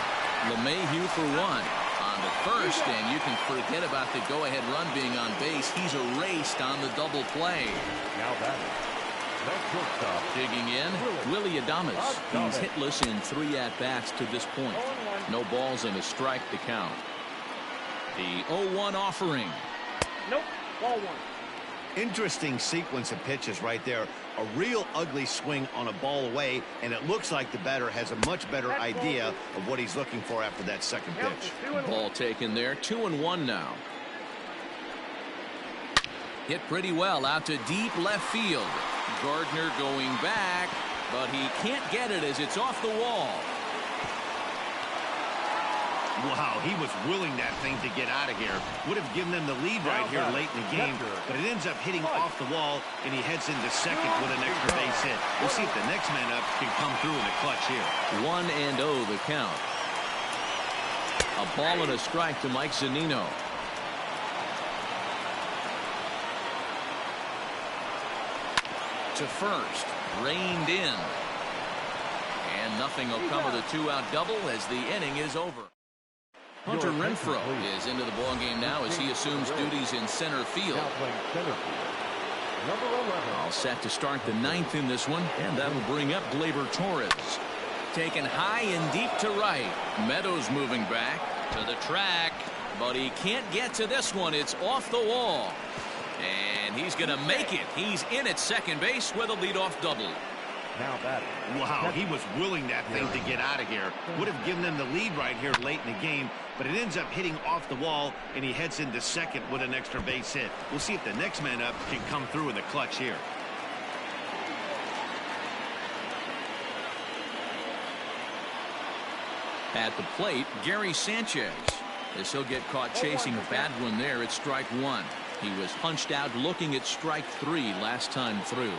LeMahieu for 1. On to first, and you can forget about the go-ahead run being on base. He's erased on the double play. Now that shortstop. Digging in, Willie Adames. He's hitless in 3 at-bats to this point. No balls and a strike to count. The 0-1 offering. Nope, ball 1. Interesting sequence of pitches right there. A real ugly swing on a ball away, and it looks like the batter has a much better idea of what he's looking for after that second pitch. Ball taken there. 2-1 now. Hit pretty well out to deep left field. Gardner going back, but he can't get it as it's off the wall. Wow, he was willing that thing to get out of here. Would have given them the lead right here late in the game, but it ends up hitting off the wall, and he heads into second with an extra base hit. We'll see if the next man up can come through in the clutch here. 1-0 the count. A ball and a strike to Mike Zunino. To first, reined in. And nothing will come of the 2-out double as the inning is over. Hunter Renfroe is into the ballgame now as he assumes duties in center field. All set to start the 9th in this one, and that'll bring up Gleyber Torres. Taken high and deep to right. Meadows moving back to the track, but he can't get to this one. It's off the wall. And he's going to make it. He's in at second base with a leadoff double. Now batting. Wow, he was willing that thing to get out of here. Would have given them the lead right here late in the game, but it ends up hitting off the wall, and he heads into second with an extra base hit. We'll see if the next man up can come through in the clutch here. At the plate, Gary Sanchez. As he'll get caught chasing a bad one there at strike 1. He was hunched out looking at strike 3 last time through.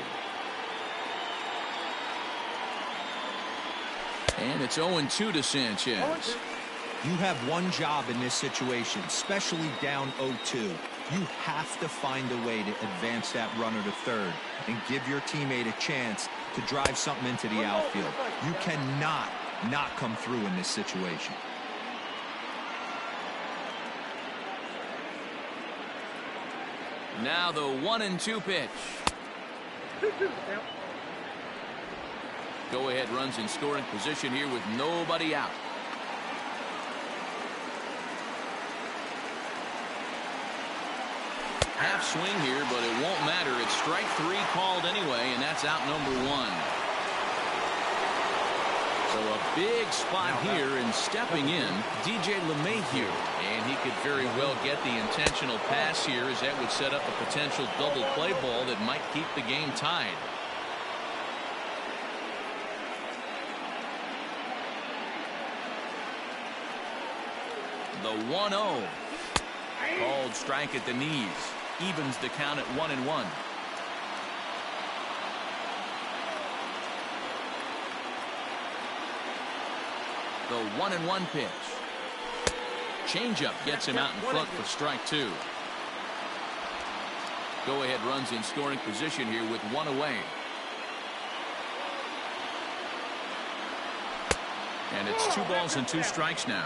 And it's 0-2 to Sanchez. You have one job in this situation, especially down 0-2. You have to find a way to advance that runner to third and give your teammate a chance to drive something into the outfield. You cannot not come through in this situation. Now the 1-2 pitch. 2-2. Go ahead runs in scoring position here with nobody out. Half swing here, but it won't matter. It's strike 3 called anyway, and that's out number 1. So a big spot here, and stepping in, DJ LeMahieu. And he could very well get the intentional pass here, as that would set up a potential double play ball that might keep the game tied. The 1-0. Called strike at the knees. Evens the count at 1-1. The 1-1 pitch. Changeup gets him out in front for strike 2. Go-ahead runs in scoring position here with 1 away. And it's 2 balls and 2 strikes now.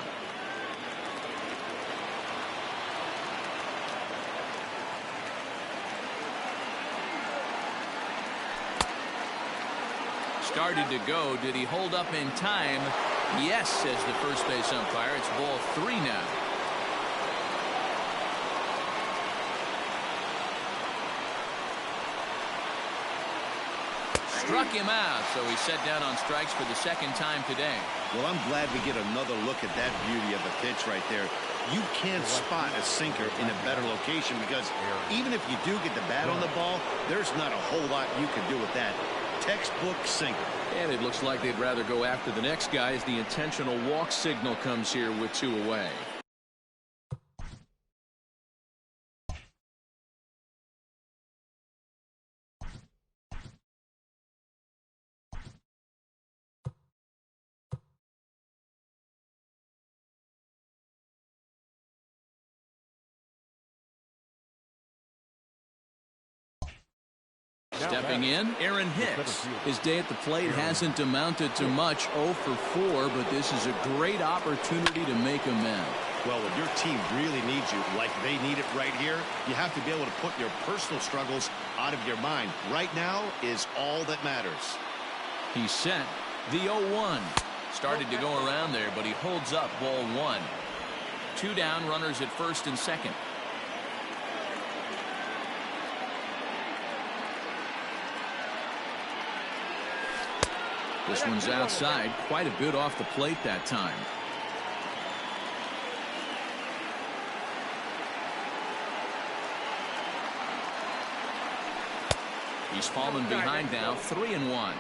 Started to go. Did he hold up in time? Yes, says the first base umpire. It's ball 3 now. Struck him out, so he's set down on strikes for the 2nd time today. Well, I'm glad we get another look at that beauty of a pitch right there. You can't spot a sinker in a better location because even if you do get the bat on the ball, there's not a whole lot you can do with that. Textbook sinker. And it looks like they'd rather go after the next guy as the intentional walk signal comes here with 2 away. Stepping in, Aaron Hicks. His day at the plate hasn't amounted to much, 0 for 4, but this is a great opportunity to make amends. Well, when your team really needs you, like they need it right here, you have to be able to put your personal struggles out of your mind. Right now is all that matters. He's set. The 0-1. Started to go around there, but he holds up ball 1. 2 down, runners at first and second. This one's outside, quite a bit off the plate that time. He's fallen behind now, 3-1.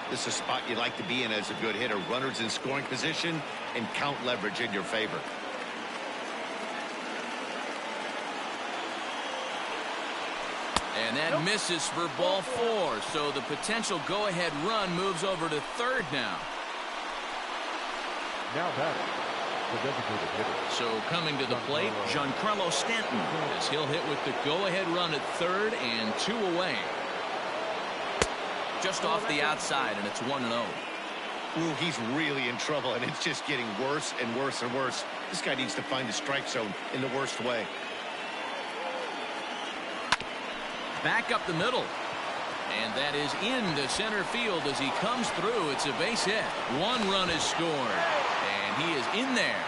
This is a spot you like to be in as a good hitter. Runners in scoring position and count leverage in your favor. And that misses for ball 4. So the potential go-ahead run moves over to third now. Now batting, the designated hitter. So coming to the plate, Giancarlo Stanton, as he'll hit with the go-ahead run at third and 2 away. Just off the outside, and it's 1-0. Ooh, he's really in trouble, and it's just getting worse and worse and worse. This guy needs to find the strike zone in the worst way. Back up the middle. And that is into center field as he comes through. It's a base hit. 1 run is scored. And he is in there.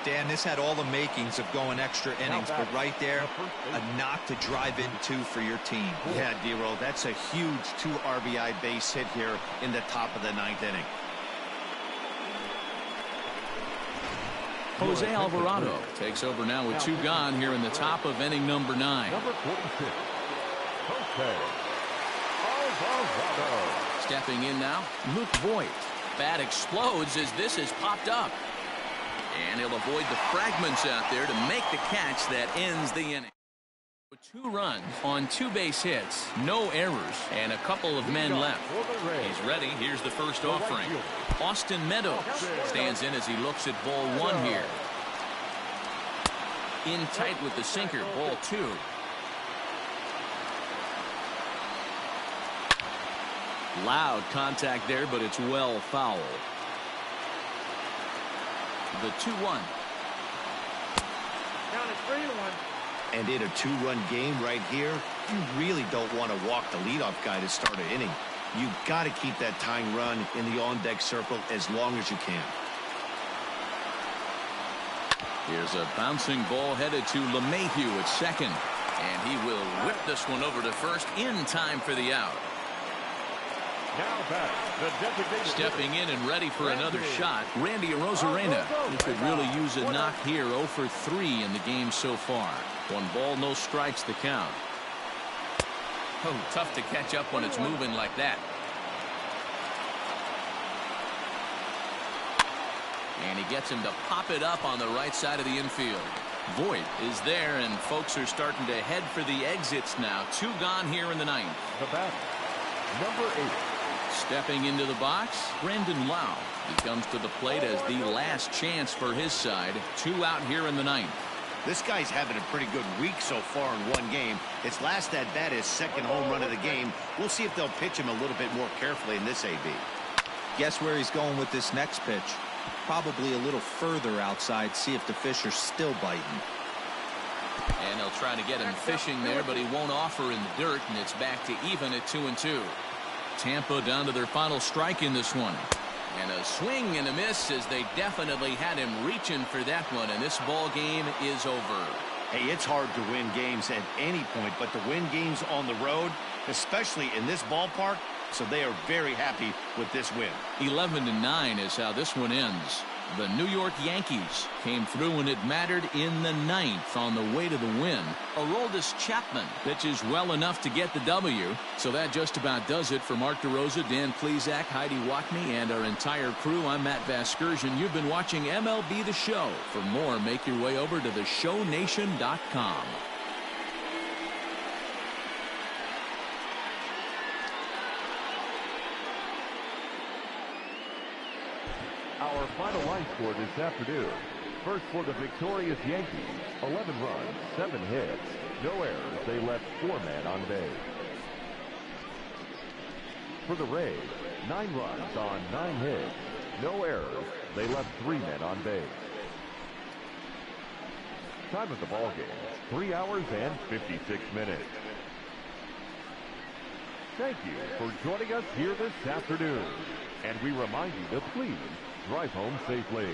Dan, this had all the makings of going extra innings, but right there, a knock to drive in 2 for your team. Yeah, D-Roll, that's a huge 2 RBI base hit here in the top of the 9th inning. Jose Alvarado takes over now with 2 gone here in the top of inning number 9. Number 46, Jose Alvarado. Stepping in now, Luke Voigt. Bat explodes as this has popped up. And he'll avoid the fragments out there to make the catch that ends the inning. 2 runs on 2 base hits, no errors, and a couple of men left. He's ready. Here's the first offering. Austin Meadows stands in as he looks at ball 1 here. In tight with the sinker, ball 2. Loud contact there, but it's well fouled. The 2-1. Down at 3-1. And in a 2-run game right here, you really don't want to walk the leadoff guy to start an inning. You've got to keep that tying run in the on-deck circle as long as you can. Here's a bouncing ball headed to LeMahieu at second. And he will whip this one over to first in time for the out. Now back, the designated Stepping in and ready for another shot, Randy Arozarena, who could really use a knock here. 0 for 3 in the game so far. 1 ball, no strikes the count. Oh, tough to catch up when it's moving like that. And he gets him to pop it up on the right side of the infield. Voigt is there, and folks are starting to head for the exits now. 2 gone here in the 9th. The batter, number 8, Stepping into the box, Brandon Lau. He comes to the plate as the last chance for his side. 2 out here in the ninth. This guy's having a pretty good week so far in one game. His last at bat is second home run of the game. We'll see if they'll pitch him a little bit more carefully in this AB. Guess where he's going with this next pitch? Probably a little further outside. See if the fish are still biting. And they'll try to get him fishing there, but he won't offer in the dirt, and it's back to even at 2-2. Tampa down to their final strike in this one. And a swing and a miss as they definitely had him reaching for that one, and this ball game is over. Hey, it's hard to win games at any point, but to win games on the road, especially in this ballpark, so they are very happy with this win. 11-9 is how this one ends. The New York Yankees came through when it mattered in the ninth on the way to the win. Aroldis Chapman pitches well enough to get the W. So that just about does it for Mark DeRosa, Dan Plesac, Heidi Watney, and our entire crew. I'm Matt Vasgersian. You've been watching MLB The Show. For more, make your way over to theshownation.com. Our final line score this afternoon. First for the victorious Yankees, 11 runs, 7 hits, no errors. They left 4 men on base. For the Rays, 9 runs on 9 hits, no errors. They left 3 men on base. Time of the ball game, 3 hours and 56 minutes. Thank you for joining us here this afternoon. And we remind you to please drive home safely.